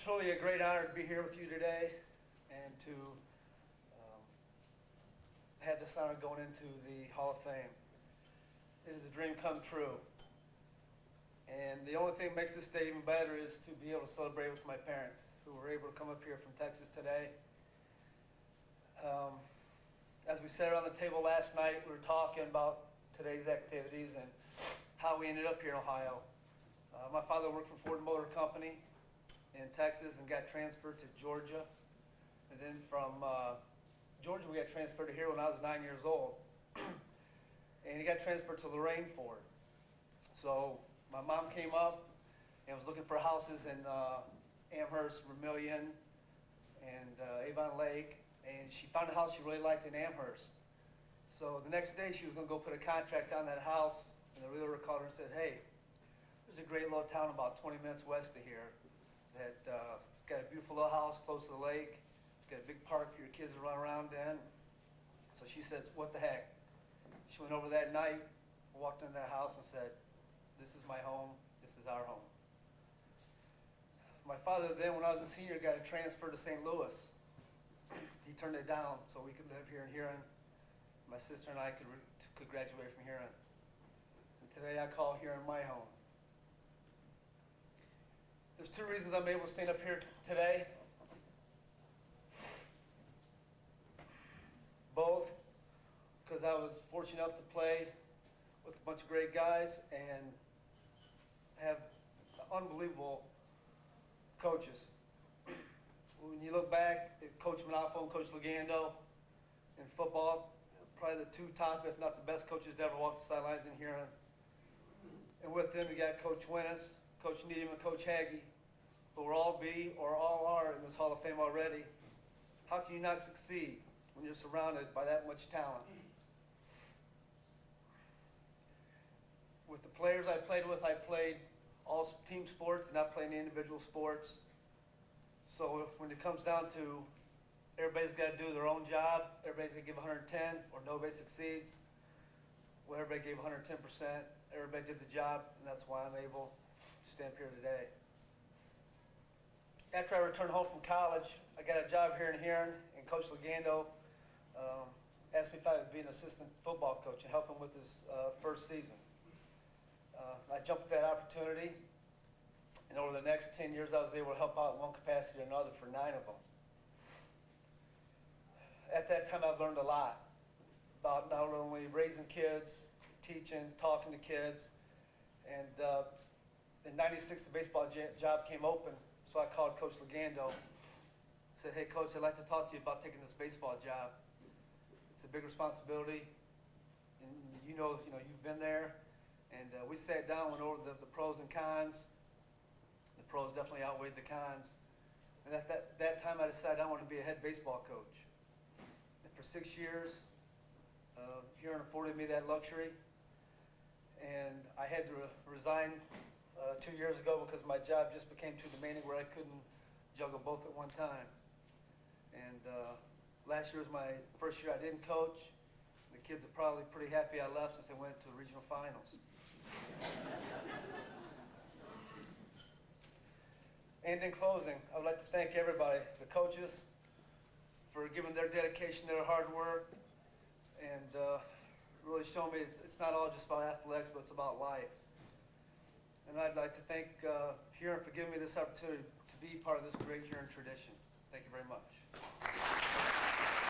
truly a great honor to be here with you today and to have this honor going into the Hall of Fame. It is a dream come true. And the only thing that makes this day even better is to be able to celebrate with my parents who were able to come up here from Texas today. As we sat around the table last night, we were talking about today's activities and how we ended up here in Ohio. My father worked for Ford Motor Company in Texas and got transferred to Georgia. And then from Georgia, we got transferred to here when I was 9 years old. And he got transferred to Lorraine Ford. So my mom came up and was looking for houses in Amherst, Vermillion, and Avon Lake. And she found a house she really liked in Amherst. So the next day, she was going to go put a contract on that house. And the realtor called her and said, hey, there's a great little town about 20 minutes west of here that it's got a beautiful little house close to the lake. It's got a big park for your kids to run around in. So she says, what the heck? She went over that night, walked into that house and said, this is my home, this is our home. My father then, when I was a senior, got a transfer to St. Louis. He turned it down so we could live here in Huron. My sister and I could graduate from Huron. And today I call Huron my home. There's two reasons I'm able to stand up here today. Both because I was fortunate enough to play with a bunch of great guys and have unbelievable coaches. When you look back at Coach Manalfo and Coach Legando in football, probably the two top, if not the best coaches to ever walk the sidelines in Huron. And with them, you got Coach Winnis, Coach Needham, and Coach Hagee, who will all be or all are in this Hall of Fame already. How can you not succeed when you're surrounded by that much talent? With the players I played with, I played all team sports and not playing individual sports. So when it comes down to everybody's got to do their own job, everybody's going to give 110 or nobody succeeds. Well, everybody gave 110%. Everybody did the job, and that's why I'm able to stand up here today. After I returned home from college, I got a job here in Huron, and Coach Legando asked me if I would be an assistant football coach and help him with his first season. I jumped at that opportunity. And over the next 10 years, I was able to help out in one capacity or another for 9 of them. At that time, I've learned a lot about not only raising kids, teaching, talking to kids. And in '96, the baseball job came open, so I called Coach Legando. Said, hey, Coach, I'd like to talk to you about taking this baseball job. It's a big responsibility, and you know you've been there. And we sat down, went over the pros and cons. The pros definitely outweighed the cons. And at that time, I decided I wanted to be a head baseball coach. And for 6 years, Huron afforded me that luxury. And I had to resign 2 years ago because my job just became too demanding where I couldn't juggle both at one time. And last year was my first year I didn't coach. The kids are probably pretty happy I left since they went to the regional finals. And in closing, I would like to thank everybody, the coaches, for giving their dedication, their hard work, and really showing me it's not all just about athletics, but it's about life. And I'd like to thank Huron for giving me this opportunity to be part of this great Huron tradition. Thank you very much.